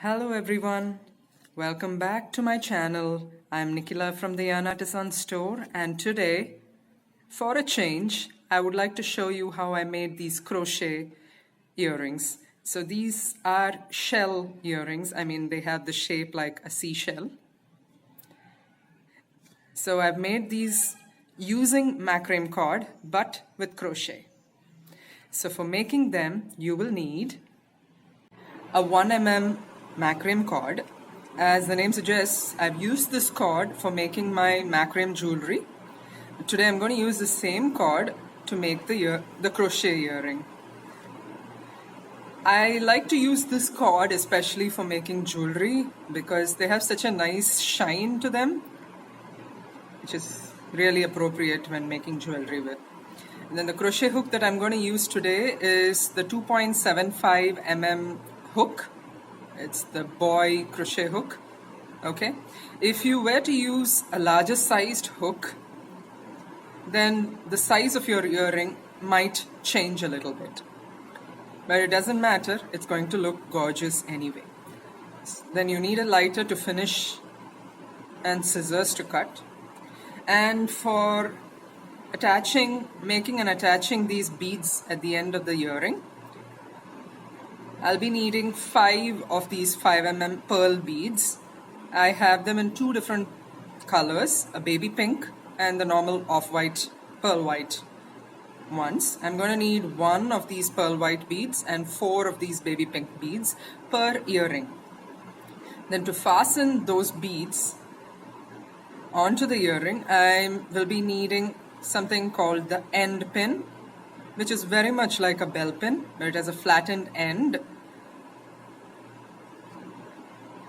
Hello everyone, welcome back to my channel. I'm Nikhila from the Yarn Artisan store, and today, for a change, I would like to show you how I made these crochet earrings. So these are shell earrings. I mean, they have the shape like a seashell. So I've made these using macrame cord but with crochet. So for making them, you will need a 1 mm macrame cord. As the name suggests, I've used this cord for making my macrame jewelry. Today I'm going to use the same cord to make the crochet earring. I like to use this cord especially for making jewelry because they have such a nice shine to them, which is really appropriate when making jewelry with. And then the crochet hook that I'm going to use today is the 2.75 mm hook. It's the boy crochet hook. Okay, if you were to use a larger sized hook, then the size of your earring might change a little bit, but it doesn't matter, it's going to look gorgeous anyway. Then you need a lighter to finish and scissors to cut. And for making and attaching these beads at the end of the earring, I'll be needing 5 of these 5 mm pearl beads. I have them in 2 different colors, a baby pink and the normal off-white pearl white ones. I'm going to need 1 of these pearl white beads and 4 of these baby pink beads per earring. Then to fasten those beads onto the earring, I will be needing something called the end pin, which is very much like a bell pin, but it has a flattened end.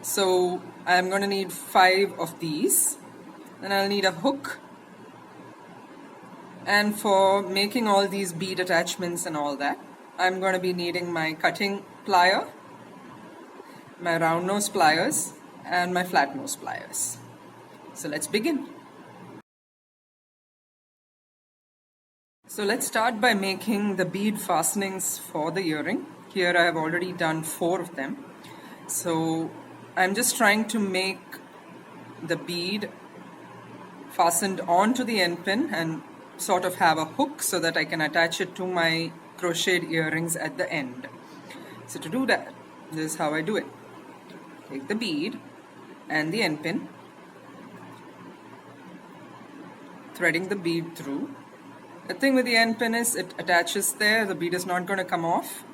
So I'm going to need 5 of these. Then I'll need a hook. And for making all these bead attachments and all that, I'm going to be needing my cutting plier, my round nose pliers, and my flat nose pliers. So let's begin. So let's start by making the bead fastenings for the earring. Here I have already done 4 of them. So I'm just trying to make the bead fastened onto the end pin and sort of have a hook so that I can attach it to my crocheted earrings at the end. So to do that, this is how I do it. Take the bead and the end pin, threading the bead through. The thing with the end pin is it attaches there, the bead is not going to come off.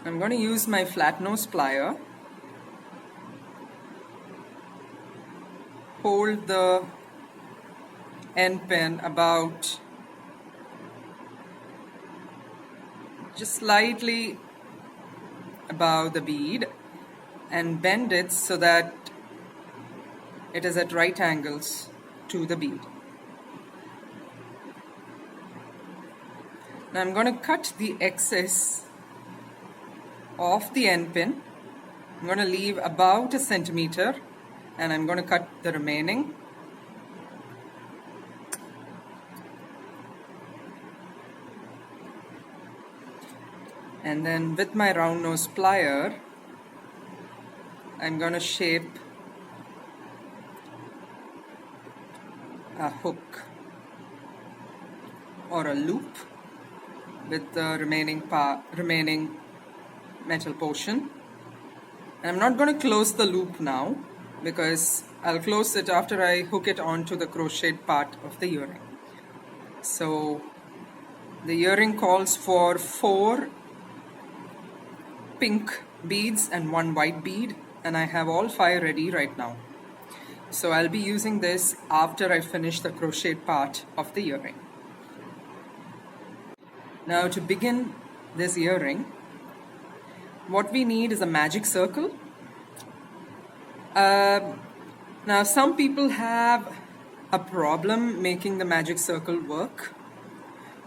I'm going to use my flat nose plier, hold the end pin about just slightly above the bead and bend it so that it is at right angles to the bead. Now I'm going to cut the excess off the end pin. I'm going to leave about 1 centimeter and I'm going to cut the remaining. And then with my round nose plier, I'm going to shape a hook or a loop with the remaining metal portion. And I'm not going to close the loop now because I'll close it after I hook it onto the crocheted part of the earring. So the earring calls for 4 pink beads and 1 white bead, and I have all 5 ready right now. So I'll be using this after I finish the crocheted part of the earring. Now to begin this earring, what we need is a magic circle. Now some people have a problem making the magic circle work.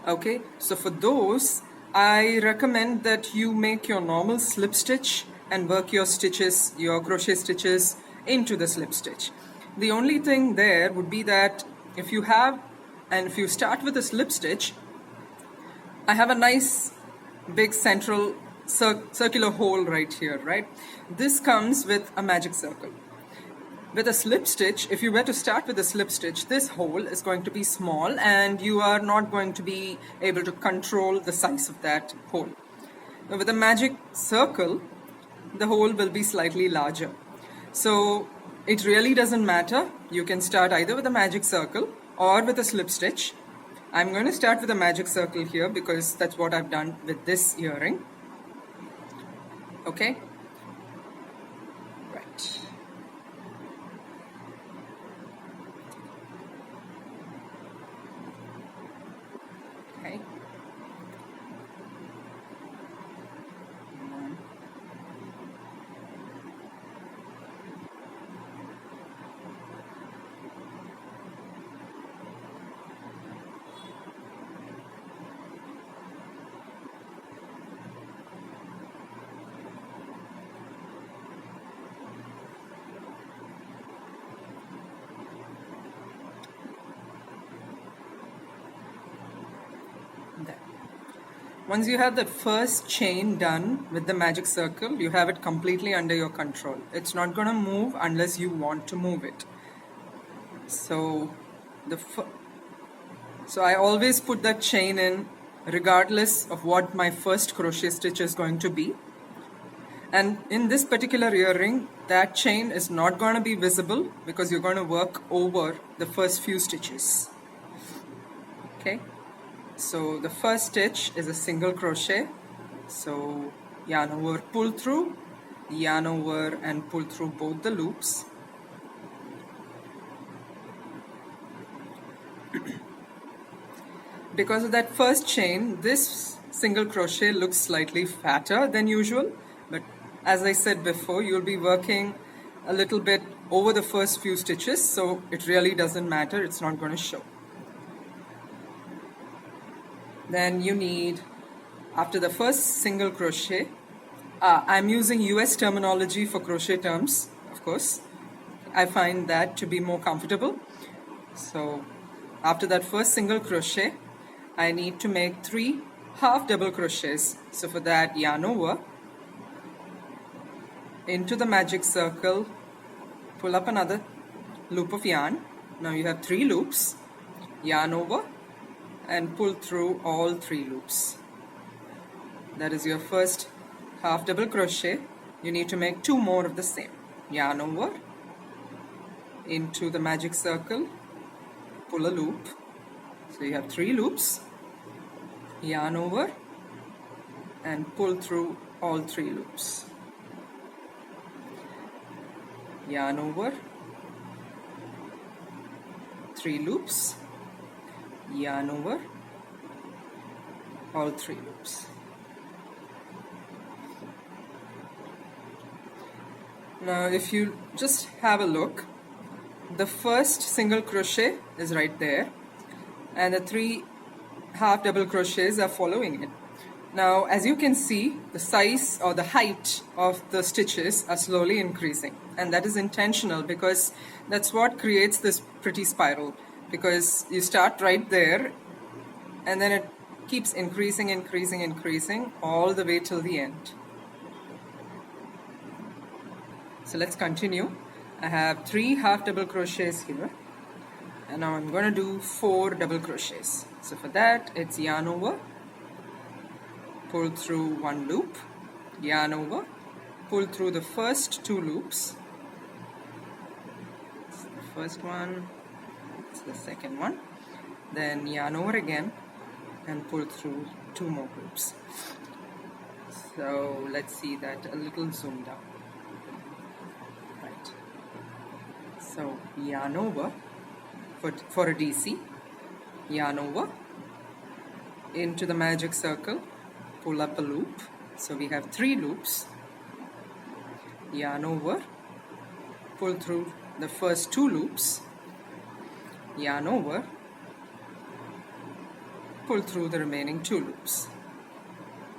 Okay, so for those, I recommend that you make your normal slip stitch and work your stitches, your crochet stitches into the slip stitch. The only thing there would be that if you start with a slip stitch, I have a nice big central circular hole right here, right? This comes with a magic circle. With a slip stitch, if you were to start with a slip stitch, this hole is going to be small and you are not going to be able to control the size of that hole. Now, with a magic circle, the hole will be slightly larger. So it really doesn't matter. You can start either with a magic circle or with a slip stitch. I'm going to start with a magic circle here because that's what I've done with this earring. Okay? Right. Okay. There. Once you have the first chain done with the magic circle, you have it completely under your control. It's not going to move unless you want to move it. So I always put that chain in regardless of what my first crochet stitch is going to be. And in this particular earring, that chain is not going to be visible because you're going to work over the first few stitches. Okay, so the first stitch is a single crochet. So yarn over, pull through, yarn over and pull through both the loops. Because of that first chain, this single crochet looks slightly fatter than usual, but as I said before, you'll be working a little bit over the first few stitches, so it really doesn't matter, it's not going to show. Then you need, after the first single crochet, I'm using US terminology for crochet terms, of course. I find that to be more comfortable. So after that first single crochet, I need to make 3 half double crochets. So for that, yarn over, into the magic circle, pull up another loop of yarn. Now you have 3 loops, yarn over and pull through all 3 loops. That is your first half double crochet. You need to make 2 more of the same. Yarn over, into the magic circle, pull a loop. So you have 3 loops, yarn over and pull through all 3 loops. Yarn over, 3 loops, yarn over, all 3 loops. Now if you just have a look, the first single crochet is right there and the 3 half double crochets are following it. Now as you can see, the size or the height of the stitches are slowly increasing, and that is intentional because that's what creates this pretty spiral, because you start right there and then it keeps increasing all the way till the end. So let's continue. I have 3 half double crochets here and now I'm going to do 4 double crochets. So for that, it's yarn over, pull through 1 loop, yarn over, pull through the first 2 loops. It's the first one, it's the second one, then yarn over again and pull through 2 more loops. So let's see that a little zoomed out. Right. So yarn over for a DC, yarn over, into the magic circle, pull up a loop. So we have 3 loops, yarn over, pull through the first 2 loops, yarn over, pull through the remaining 2 loops.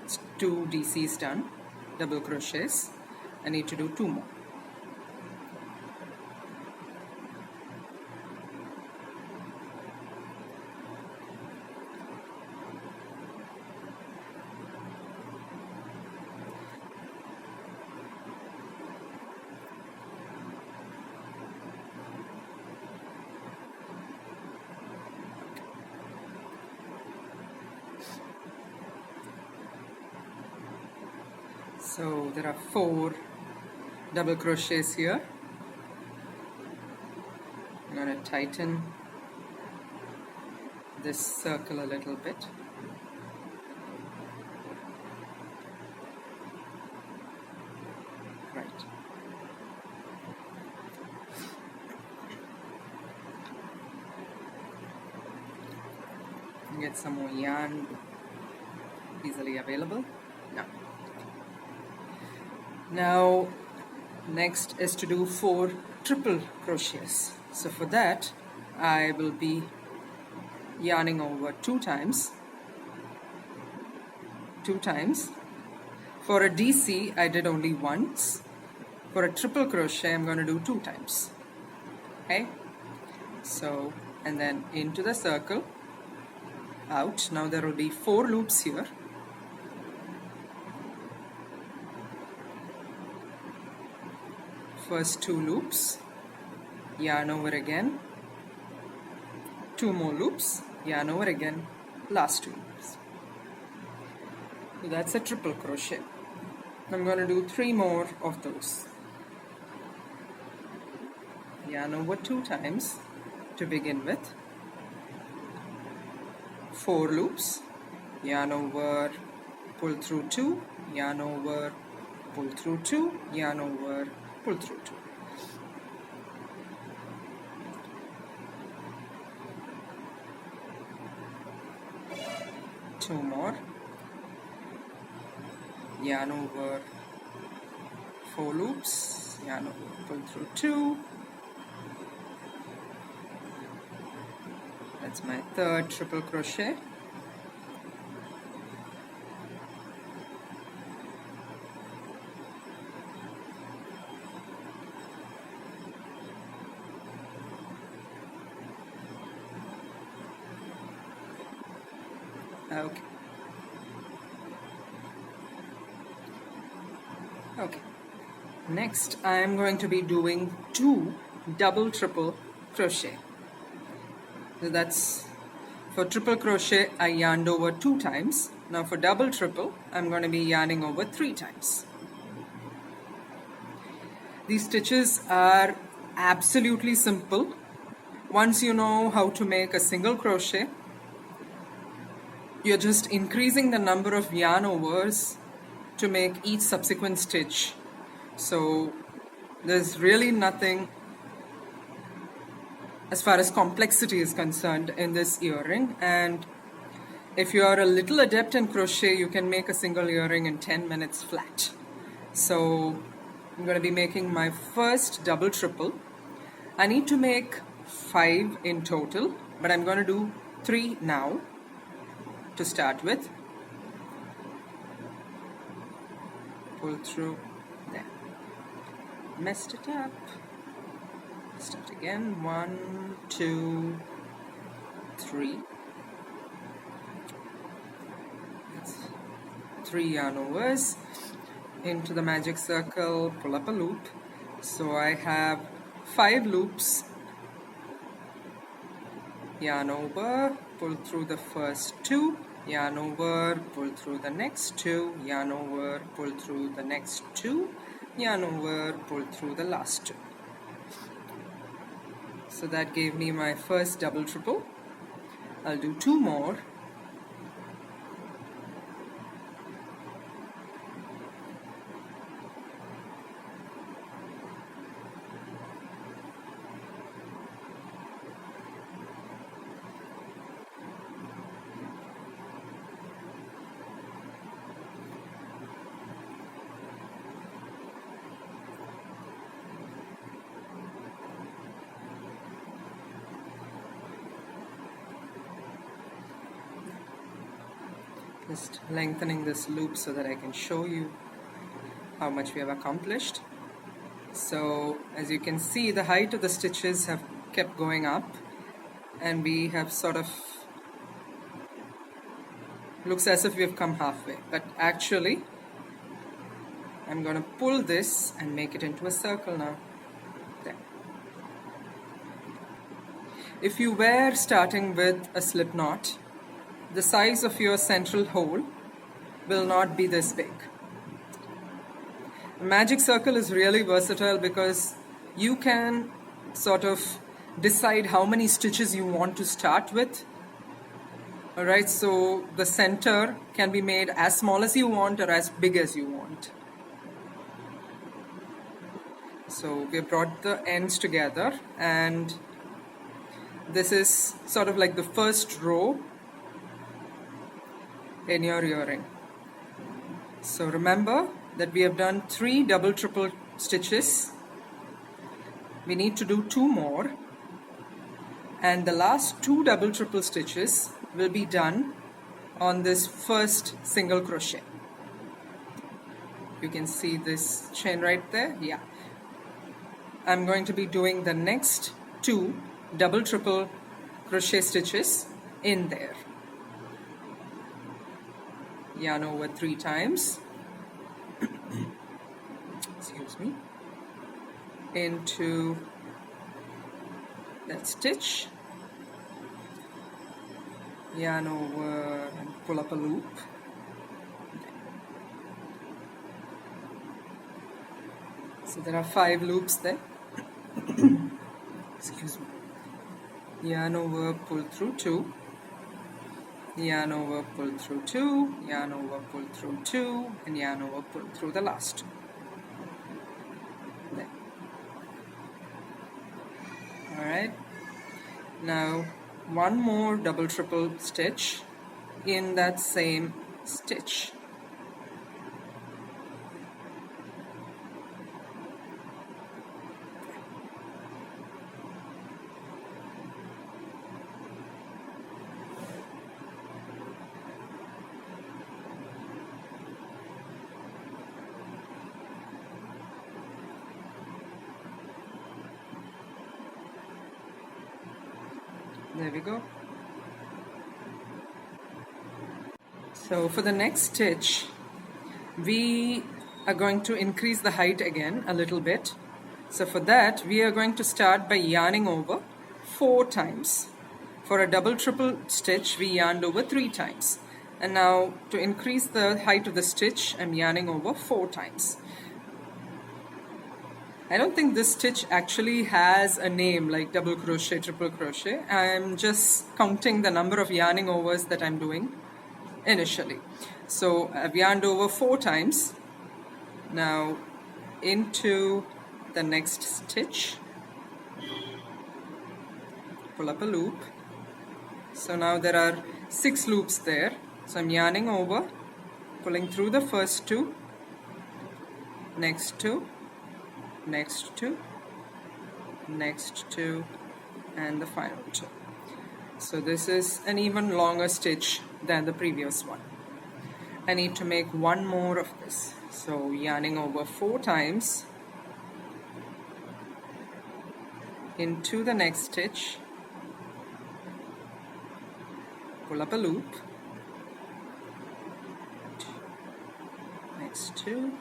It's 2 DCs done, double crochets. I need to do 2 more. So there are 4 double crochets here. I'm going to tighten this circle a little bit. Right. Get some more yarn easily available. Now next is to do 4 triple crochets. So for that I will be yarning over 2 times. For a DC I did only once. For a triple crochet I'm going to do 2 times. Okay, so and then into the circle, out. Now there will be 4 loops here. First 2 loops, yarn over again, 2 more loops, yarn over again, last 2 loops. So that's a triple crochet. I'm going to do 3 more of those. Yarn over 2 times to begin with, 4 loops, yarn over, pull through 2, yarn over, pull through 2, yarn over, pull through 2. Two more, yarn over 4 loops, yarn over, pull through 2. That's my 3rd triple crochet. Okay. Next I am going to be doing 2 double triple crochet. So that's for triple crochet I yarned over 2 times. Now for double triple I'm going to be yarning over 3 times. These stitches are absolutely simple. Once you know how to make a single crochet, you're just increasing the number of yarn overs to make each subsequent stitch. So there's really nothing as far as complexity is concerned in this earring, and if you are a little adept in crochet you can make a single earring in 10 minutes flat. So I'm going to be making my first double triple. I need to make 5 in total, but I'm going to do 3 now to start with. Pull through there. Messed it up. Start again. 1, 2, 3. That's 3 yarn overs. Into the magic circle, pull up a loop. So I have 5 loops. Yarn over, pull through the first 2, yarn over, pull through the next 2, yarn over, pull through the next 2, yarn over, pull through the last 2. So that gave me my first double triple. I'll do 2 more. Just lengthening this loop so that I can show you how much we have accomplished. So as you can see, the height of the stitches have kept going up, and we have sort of, looks as if we have come halfway, but actually I'm going to pull this and make it into a circle now. There. If you were starting with a slip knot, the size of your central hole will not be this big. Magic circle is really versatile because you can sort of decide how many stitches you want to start with. Alright, so the center can be made as small as you want or as big as you want. So we brought the ends together, and this is sort of like the first row in your earring. So remember that we have done 3 double triple stitches. We need to do 2 more, and the last 2 double triple stitches will be done on this first single crochet. You can see this chain right there. Yeah, I'm going to be doing the next 2 double triple crochet stitches in there. Yarn over 3 times, excuse me, into that stitch, yarn over and pull up a loop. So there are 5 loops there. Excuse me. Yarn over, pull through 2, yarn over, pull through 2, yarn over, pull through 2, and yarn over, pull through the last 2. There. Alright, now 1 more double triple stitch in that same stitch. There we go. So for the next stitch, we are going to increase the height again a little bit. So for that, we are going to start by yarning over 4 times. For a double triple stitch, we yarned over 3 times. And now to increase the height of the stitch, I'm yarning over 4 times. I don't think this stitch actually has a name like double crochet, triple crochet. I'm just counting the number of yarning overs that I'm doing initially. So I've yarned over 4 times. Now into the next stitch, pull up a loop. So now there are 6 loops there. So I'm yarning over, pulling through the first 2, next 2, next 2, next 2, and the final 2. So this is an even longer stitch than the previous one. I need to make 1 more of this. So yarning over 4 times into the next stitch, pull up a loop, next 2,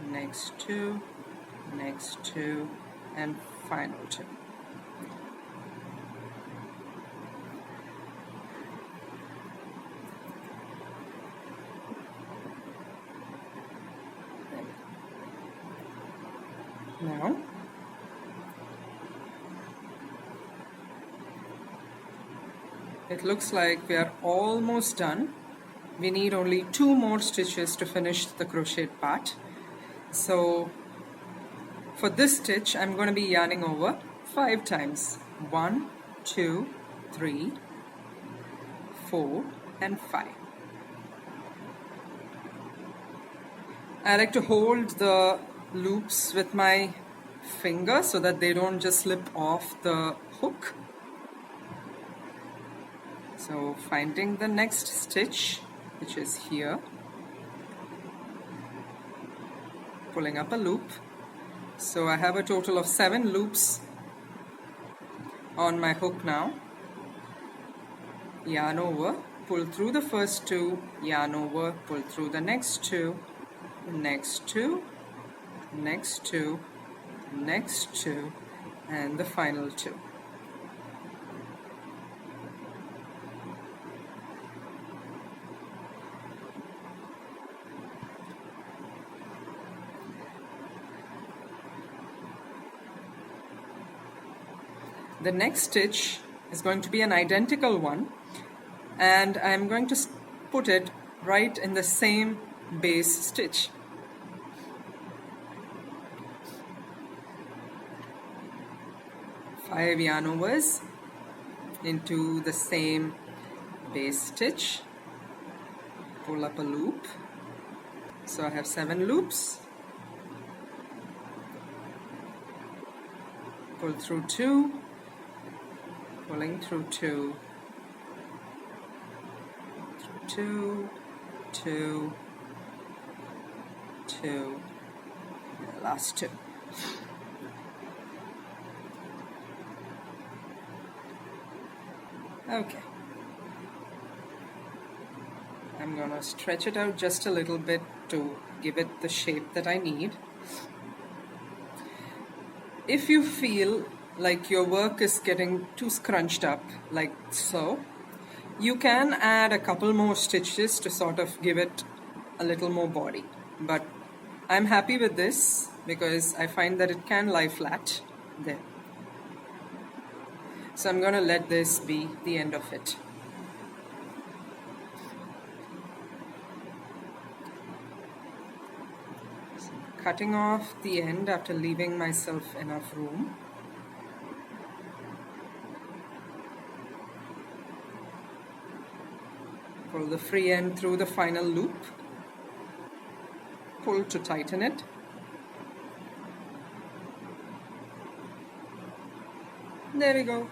next 2, next 2, and final 2. Now it looks like we are almost done. We need only 2 more stitches to finish the crochet part. So for this stitch, I'm going to be yarning over 5 times. 1, 2, 3, 4, and 5. I like to hold the loops with my finger so that they don't just slip off the hook. So finding the next stitch, which is here, pulling up a loop. So I have a total of 7 loops on my hook now. Yarn over, pull through the first 2, yarn over, pull through the next 2, next 2, next 2, next 2, and the final 2. The next stitch is going to be an identical one, and I'm going to put it right in the same base stitch. Five yarn overs into the same base stitch, pull up a loop. So I have 7 loops, pull through 2, pulling through 2, through 2, 2, 2, the last 2. Okay. I'm going to stretch it out just a little bit to give it the shape that I need. If you feel like your work is getting too scrunched up, like so, you can add a couple more stitches to sort of give it a little more body. But I'm happy with this because I find that it can lie flat there. So I'm going to let this be the end of it. So cutting off the end after leaving myself enough room. Pull the free end through the final loop. Pull to tighten it. There we go.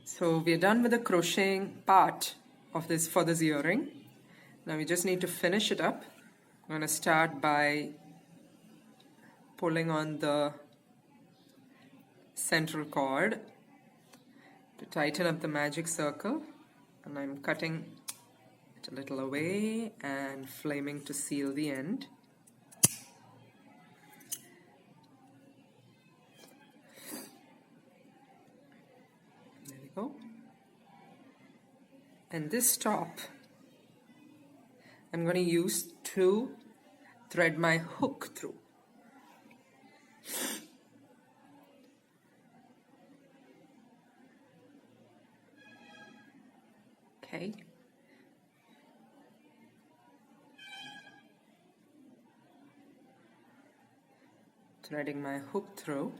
So we're done with the crocheting part of this for this earring. Now we just need to finish it up. I'm going to start by pulling on the central cord to tighten up the magic circle, and I'm cutting it a little away and flaming to seal the end. There we go. And this top I'm going to use to thread my hook through. Okay. Threading my hook through.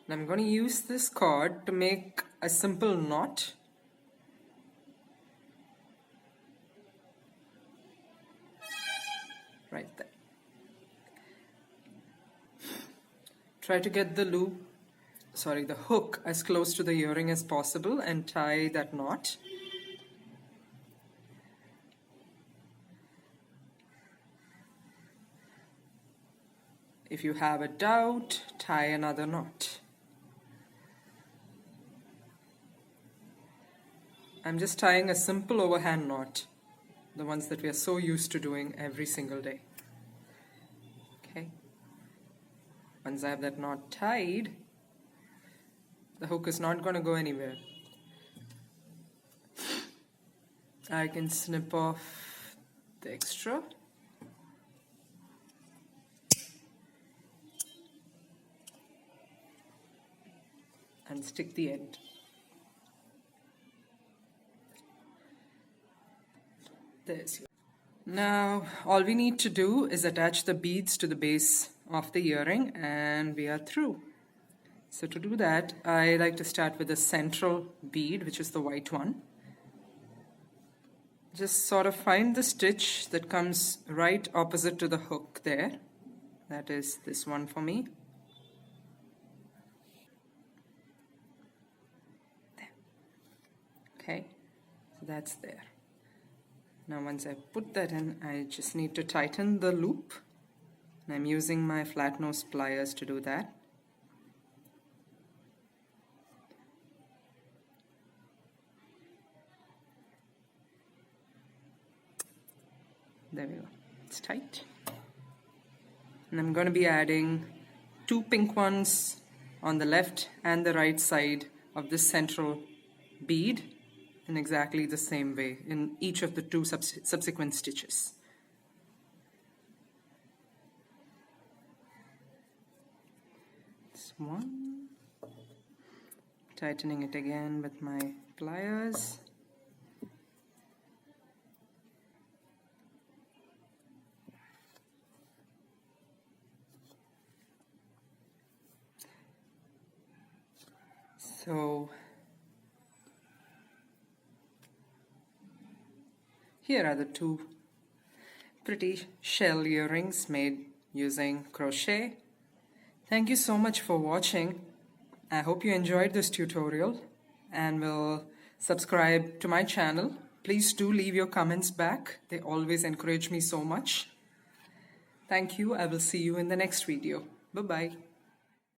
And I'm going to use this cord to make a simple knot. Right there. Try to get the the hook as close to the earring as possible and tie that knot. If you have a doubt, tie another knot. I'm just tying a simple overhand knot, the ones that we are so used to doing every single day. Okay. Once I have that knot tied, the hook is not going to go anywhere. I can snip off the extra. And stick the end. There's your. Now all we need to do is attach the beads to the base of the earring and we are through. So to do that, I like to start with the central bead, which is the white one. Just sort of find the stitch that comes right opposite to the hook there. That is this one for me. Okay, so that's there. Now once I put that in, I just need to tighten the loop. And I'm using my flat nose pliers to do that. There we go. It's tight. And I'm going to be adding 2 pink ones on the left and the right side of this central bead in exactly the same way in each of the 2 subsequent stitches. This one tightening it again with my pliers. So here are the two pretty shell earrings made using crochet. Thank you so much for watching. I hope you enjoyed this tutorial and will subscribe to my channel. Please do leave your comments back. They always encourage me so much. Thank you. I will see you in the next video. Bye-bye.